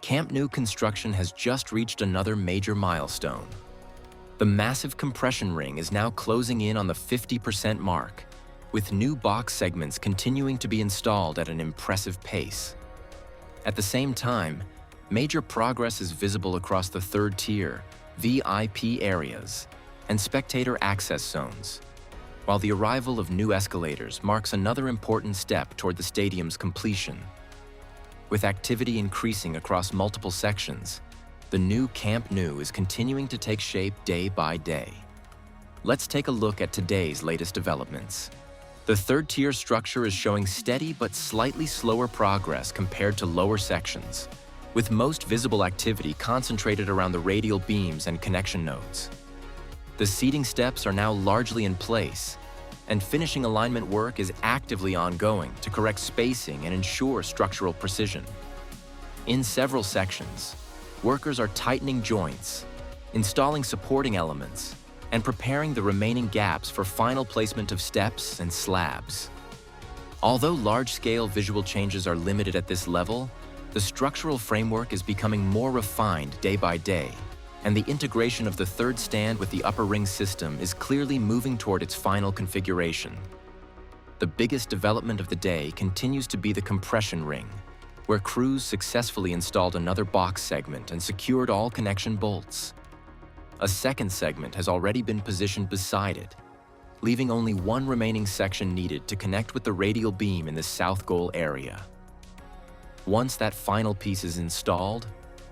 Camp Nou construction has just reached another major milestone. The massive compression ring is now closing in on the 50% mark, with new box segments continuing to be installed at an impressive pace. At the same time, major progress is visible across the third tier, VIP areas, and spectator access zones, while the arrival of new escalators marks another important step toward the stadium's completion. With activity increasing across multiple sections, the new Camp Nou is continuing to take shape day by day. Let's take a look at today's latest developments. The third-tier structure is showing steady but slightly slower progress compared to lower sections, with most visible activity concentrated around the radial beams and connection nodes. The seating steps are now largely in place, and finishing alignment work is actively ongoing to correct spacing and ensure structural precision. In several sections, workers are tightening joints, installing supporting elements, and preparing the remaining gaps for final placement of steps and slabs. Although large-scale visual changes are limited at this level, the structural framework is becoming more refined day by day, and the integration of the third stand with the upper ring system is clearly moving toward its final configuration. The biggest development of the day continues to be the compression ring, where crews successfully installed another box segment and secured all connection bolts. A second segment has already been positioned beside it, leaving only one remaining section needed to connect with the radial beam in the south goal area. Once that final piece is installed,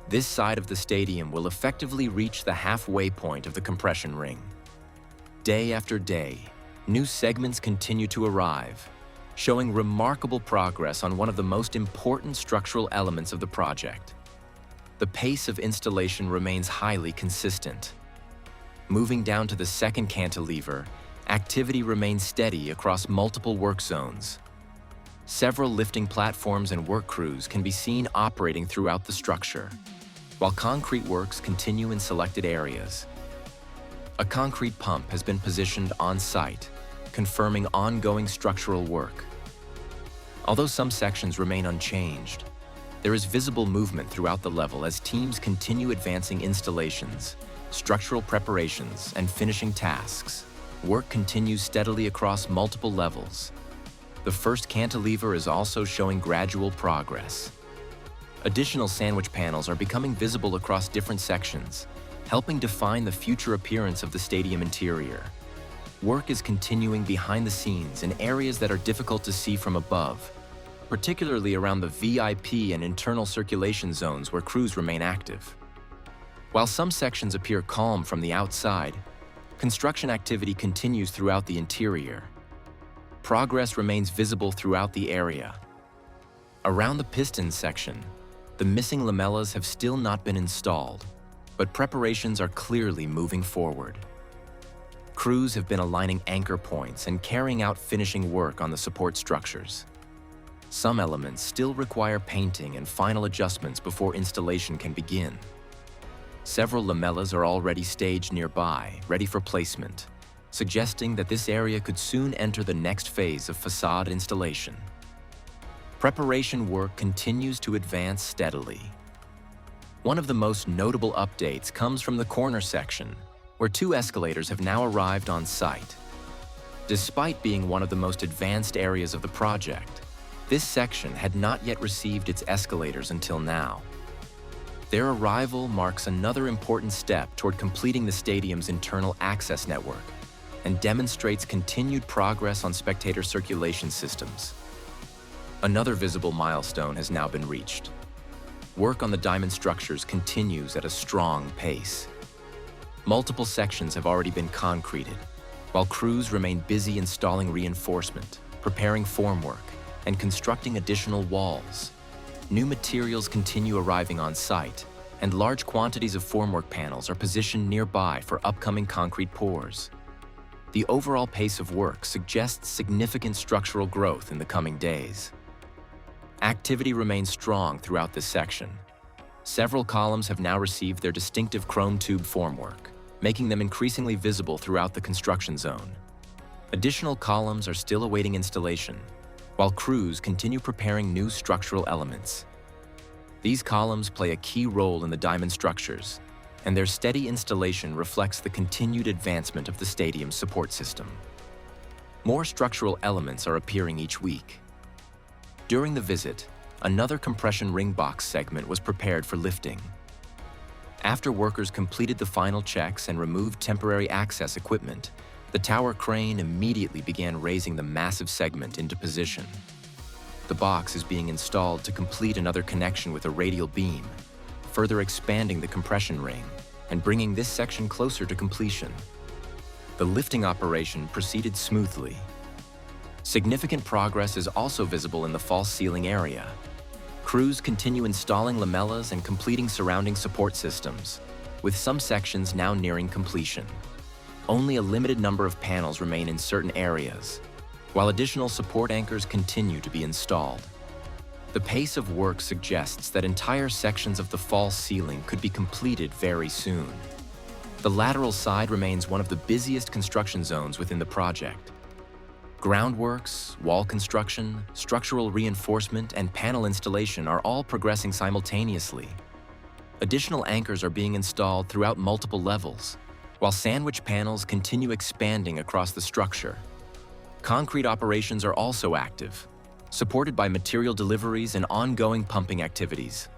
this side of the stadium will effectively reach the halfway point of the compression ring. Day after day, new segments continue to arrive, showing remarkable progress on one of the most important structural elements of the project. The pace of installation remains highly consistent. Moving down to the second cantilever, activity remains steady across multiple work zones. Several lifting platforms and work crews can be seen operating throughout the structure, while concrete works continue in selected areas. A concrete pump has been positioned on site, confirming ongoing structural work. Although some sections remain unchanged, there is visible movement throughout the level as teams continue advancing installations, structural preparations, and finishing tasks. Work continues steadily across multiple levels. The first cantilever is also showing gradual progress. Additional sandwich panels are becoming visible across different sections, helping define the future appearance of the stadium interior. Work is continuing behind the scenes in areas that are difficult to see from above, particularly around the VIP and internal circulation zones where crews remain active. While some sections appear calm from the outside, construction activity continues throughout the interior. Progress remains visible throughout the area. Around the piston section, the missing lamellas have still not been installed, but preparations are clearly moving forward. Crews have been aligning anchor points and carrying out finishing work on the support structures. Some elements still require painting and final adjustments before installation can begin. Several lamellas are already staged nearby, ready for placement, suggesting that this area could soon enter the next phase of facade installation. Preparation work continues to advance steadily. One of the most notable updates comes from the corner section, where 2 escalators have now arrived on site. Despite being one of the most advanced areas of the project, this section had not yet received its escalators until now. Their arrival marks another important step toward completing the stadium's internal access network and demonstrates continued progress on spectator circulation systems. Another visible milestone has now been reached. Work on the diamond structures continues at a strong pace. Multiple sections have already been concreted, while crews remain busy installing reinforcement, preparing formwork, and constructing additional walls. New materials continue arriving on site, and large quantities of formwork panels are positioned nearby for upcoming concrete pours. The overall pace of work suggests significant structural growth in the coming days. Activity remains strong throughout this section. Several columns have now received their distinctive chrome tube formwork, making them increasingly visible throughout the construction zone. Additional columns are still awaiting installation, while crews continue preparing new structural elements. These columns play a key role in the diamond structures, and their steady installation reflects the continued advancement of the stadium's support system. More structural elements are appearing each week. During the visit, another compression ring box segment was prepared for lifting. After workers completed the final checks and removed temporary access equipment, the tower crane immediately began raising the massive segment into position. The box is being installed to complete another connection with a radial beam, further expanding the compression ring and bringing this section closer to completion. The lifting operation proceeded smoothly. Significant progress is also visible in the false ceiling area. Crews continue installing lamellas and completing surrounding support systems, with some sections now nearing completion. Only a limited number of panels remain in certain areas, while additional support anchors continue to be installed. The pace of work suggests that entire sections of the false ceiling could be completed very soon. The lateral side remains one of the busiest construction zones within the project. Groundworks, wall construction, structural reinforcement, and panel installation are all progressing simultaneously. Additional anchors are being installed throughout multiple levels, while sandwich panels continue expanding across the structure. Concrete operations are also active, supported by material deliveries and ongoing pumping activities.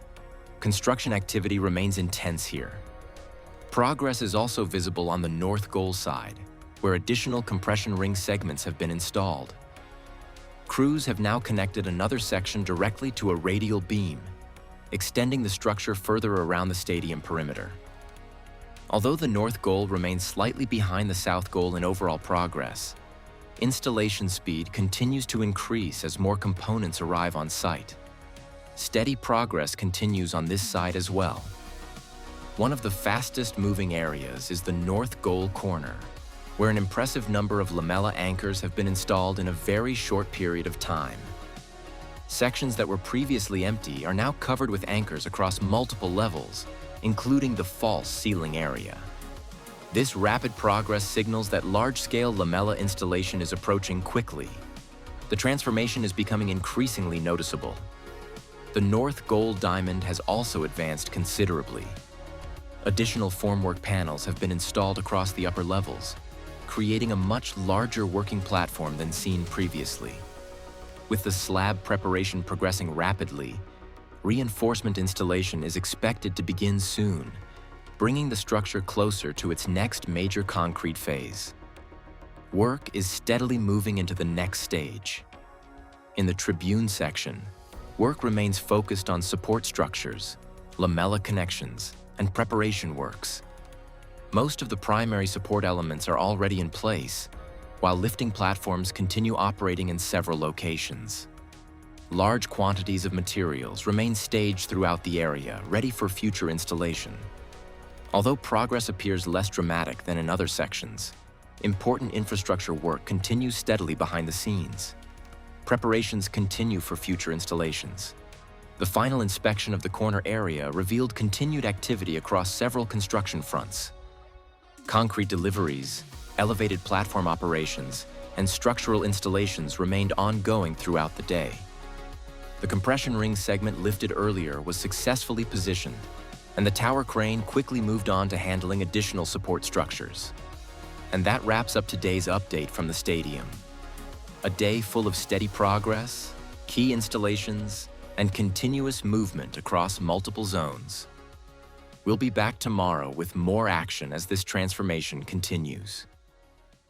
Construction activity remains intense here. Progress is also visible on the north goal side, where additional compression ring segments have been installed. Crews have now connected another section directly to a radial beam, extending the structure further around the stadium perimeter. Although the north goal remains slightly behind the south goal in overall progress, installation speed continues to increase as more components arrive on site. Steady progress continues on this side as well. One of the fastest moving areas is the north goal corner, where an impressive number of lamella anchors have been installed in a very short period of time. Sections that were previously empty are now covered with anchors across multiple levels, including the false ceiling area. This rapid progress signals that large-scale lamella installation is approaching quickly. The transformation is becoming increasingly noticeable. The north goal diamond has also advanced considerably. Additional formwork panels have been installed across the upper levels, creating a much larger working platform than seen previously. With the slab preparation progressing rapidly, reinforcement installation is expected to begin soon, bringing the structure closer to its next major concrete phase. Work is steadily moving into the next stage. In the tribune section, work remains focused on support structures, lamella connections, and preparation works. Most of the primary support elements are already in place, while lifting platforms continue operating in several locations. Large quantities of materials remain staged throughout the area, ready for future installation. Although progress appears less dramatic than in other sections, important infrastructure work continues steadily behind the scenes. Preparations continue for future installations. The final inspection of the corner area revealed continued activity across several construction fronts. Concrete deliveries, elevated platform operations, and structural installations remained ongoing throughout the day. The compression ring segment lifted earlier was successfully positioned, and the tower crane quickly moved on to handling additional support structures. And that wraps up today's update from the stadium. A day full of steady progress, key installations, and continuous movement across multiple zones. We'll be back tomorrow with more action as this transformation continues.